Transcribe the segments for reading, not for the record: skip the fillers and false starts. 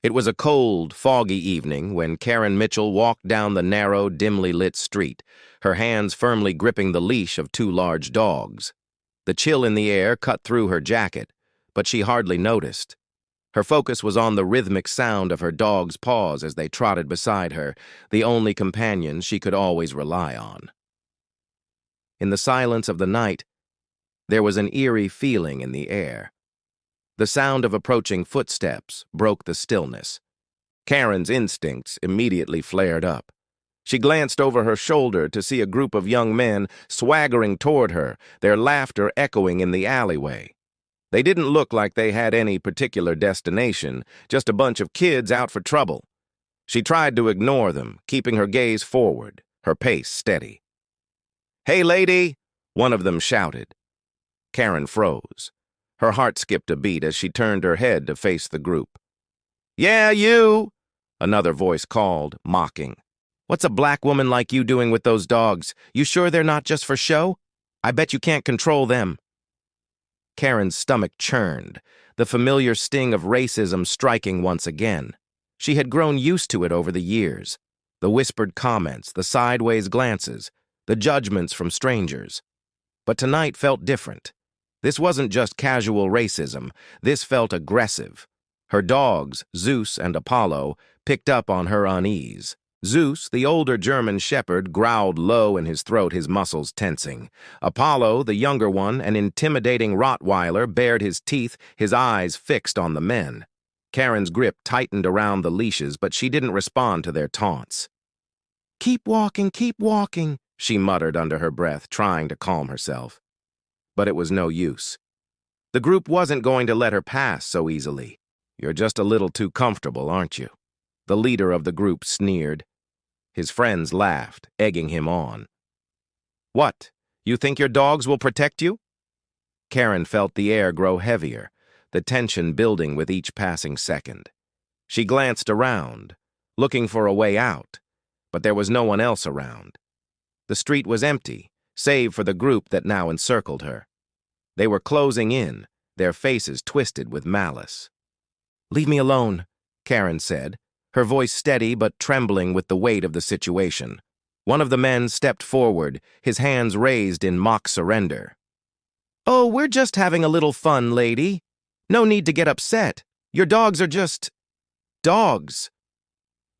It was a cold, foggy evening when Karen Mitchell walked down the narrow, dimly lit street, her hands firmly gripping the leash of two large dogs. The chill in the air cut through her jacket, but she hardly noticed. Her focus was on the rhythmic sound of her dogs' paws as they trotted beside her, the only companions she could always rely on. In the silence of the night, there was an eerie feeling in the air. The sound of approaching footsteps broke the stillness. Karen's instincts immediately flared up. She glanced over her shoulder to see a group of young men swaggering toward her, their laughter echoing in the alleyway. They didn't look like they had any particular destination, just a bunch of kids out for trouble. She tried to ignore them, keeping her gaze forward, her pace steady. "Hey, lady!" one of them shouted. Karen froze. Her heart skipped a beat as she turned her head to face the group. "Yeah, you!" another voice called, mocking. "What's a black woman like you doing with those dogs? You sure they're not just for show? I bet you can't control them." Karen's stomach churned, the familiar sting of racism striking once again. She had grown used to it over the years. The whispered comments, the sideways glances, the judgments from strangers. But tonight felt different. This wasn't just casual racism. This felt aggressive. Her dogs, Zeus and Apollo, picked up on her unease. Zeus, the older German shepherd, growled low in his throat, his muscles tensing. Apollo, the younger one, an intimidating Rottweiler, bared his teeth, his eyes fixed on the men. Karen's grip tightened around the leashes, but she didn't respond to their taunts. Keep walking," she muttered under her breath, trying to calm herself. But it was no use. The group wasn't going to let her pass so easily. "You're just a little too comfortable, aren't you?" The leader of the group sneered. His friends laughed, egging him on. "What? You think your dogs will protect you?" Karen felt the air grow heavier, the tension building with each passing second. She glanced around, looking for a way out, but there was no one else around. The street was empty, save for the group that now encircled her. They were closing in, their faces twisted with malice. "Leave me alone," Karen said, her voice steady but trembling with the weight of the situation. One of the men stepped forward, his hands raised in mock surrender. "Oh, we're just having a little fun, lady. No need to get upset. Your dogs are just dogs."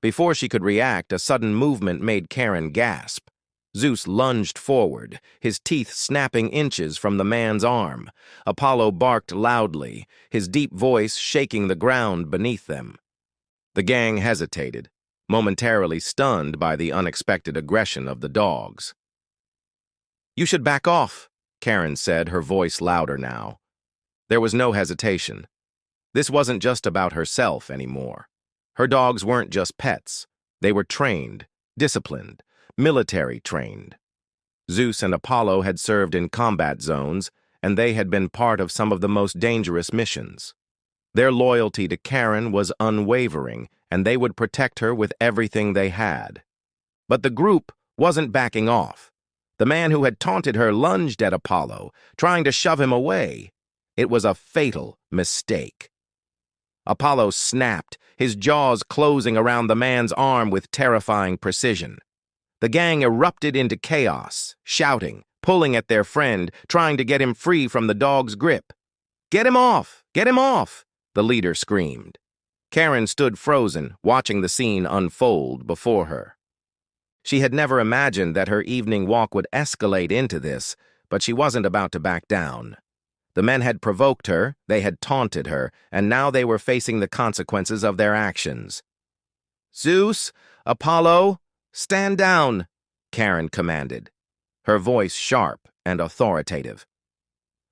Before she could react, a sudden movement made Karen gasp. Zeus lunged forward, his teeth snapping inches from the man's arm. Apollo barked loudly, his deep voice shaking the ground beneath them. The gang hesitated, momentarily stunned by the unexpected aggression of the dogs. "You should back off," Karen said, her voice louder now. There was no hesitation. This wasn't just about herself anymore. Her dogs weren't just pets. They were trained, disciplined, military-trained. Zeus and Apollo had served in combat zones, and they had been part of some of the most dangerous missions. Their loyalty to Karen was unwavering, and they would protect her with everything they had. But the group wasn't backing off. The man who had taunted her lunged at Apollo, trying to shove him away. It was a fatal mistake. Apollo snapped, his jaws closing around the man's arm with terrifying precision. The gang erupted into chaos, shouting, pulling at their friend, trying to get him free from the dog's grip. "Get him off! Get him off!" the leader screamed. Karen stood frozen, watching the scene unfold before her. She had never imagined that her evening walk would escalate into this, but she wasn't about to back down. The men had provoked her, they had taunted her, and now they were facing the consequences of their actions. "Zeus, Apollo, stand down," Karen commanded, her voice sharp and authoritative.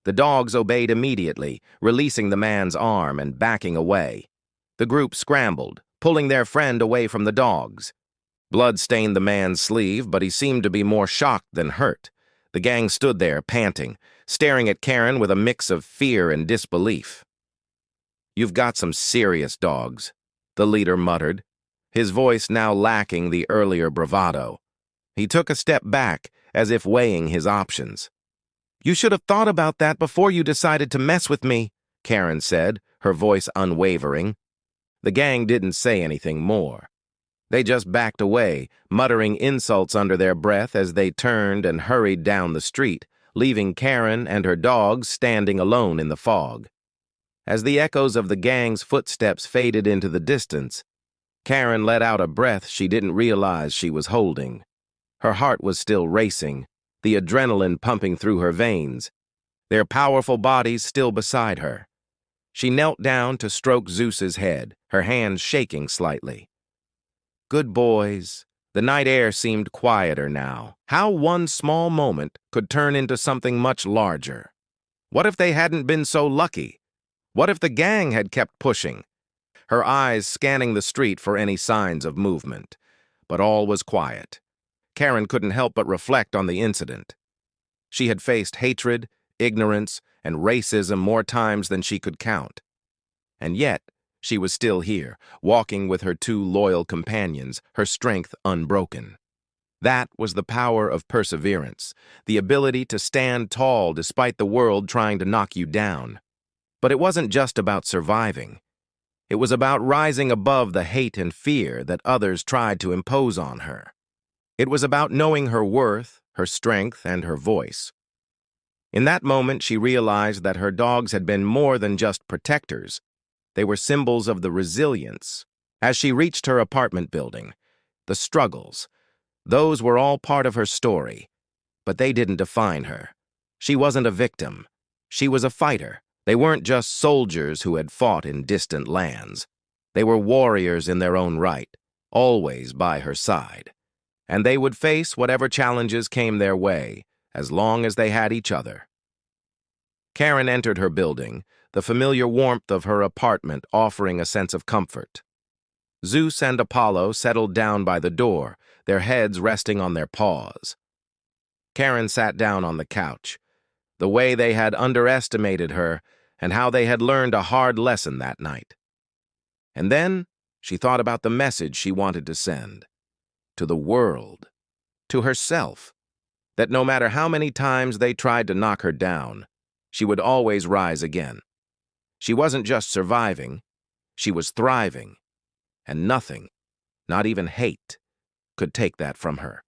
The dogs obeyed immediately, releasing the man's arm and backing away. The group scrambled, pulling their friend away from the dogs. Blood stained the man's sleeve, but he seemed to be more shocked than hurt. The gang stood there, panting, staring at Karen with a mix of fear and disbelief. "You've got some serious dogs," the leader muttered, his voice now lacking the earlier bravado. He took a step back, as if weighing his options. "You should have thought about that before you decided to mess with me," Karen said, her voice unwavering. The gang didn't say anything more. They just backed away, muttering insults under their breath as they turned and hurried down the street, leaving Karen and her dogs standing alone in the fog. As the echoes of the gang's footsteps faded into the distance, Karen let out a breath she didn't realize she was holding. Her heart was still racing, the adrenaline pumping through her veins, their powerful bodies still beside her. She knelt down to stroke Zeus's head, her hands shaking slightly. Good boys. The night air seemed quieter now. How one small moment could turn into something much larger. What if they hadn't been so lucky? What if the gang had kept pushing? Her eyes scanning the street for any signs of movement. But all was quiet. Karen couldn't help but reflect on the incident. She had faced hatred, ignorance, and racism more times than she could count. And yet, she was still here, walking with her two loyal companions, her strength unbroken. That was the power of perseverance, the ability to stand tall despite the world trying to knock you down. But it wasn't just about surviving. It was about rising above the hate and fear that others tried to impose on her. It was about knowing her worth, her strength, and her voice. In that moment, she realized that her dogs had been more than just protectors. They were symbols of the resilience. As she reached her apartment building, the struggles, those were all part of her story, but they didn't define her. She wasn't a victim. She was a fighter. They weren't just soldiers who had fought in distant lands. They were warriors in their own right, always by her side. And they would face whatever challenges came their way, as long as they had each other. Karen entered her building, the familiar warmth of her apartment offering a sense of comfort. Zeus and Apollo settled down by the door, their heads resting on their paws. Karen sat down on the couch, the way they had underestimated her and how they had learned a hard lesson that night. And then she thought about the message she wanted to send. To the world, to herself, that no matter how many times they tried to knock her down, she would always rise again. She wasn't just surviving, she was thriving, and nothing, not even hate, could take that from her.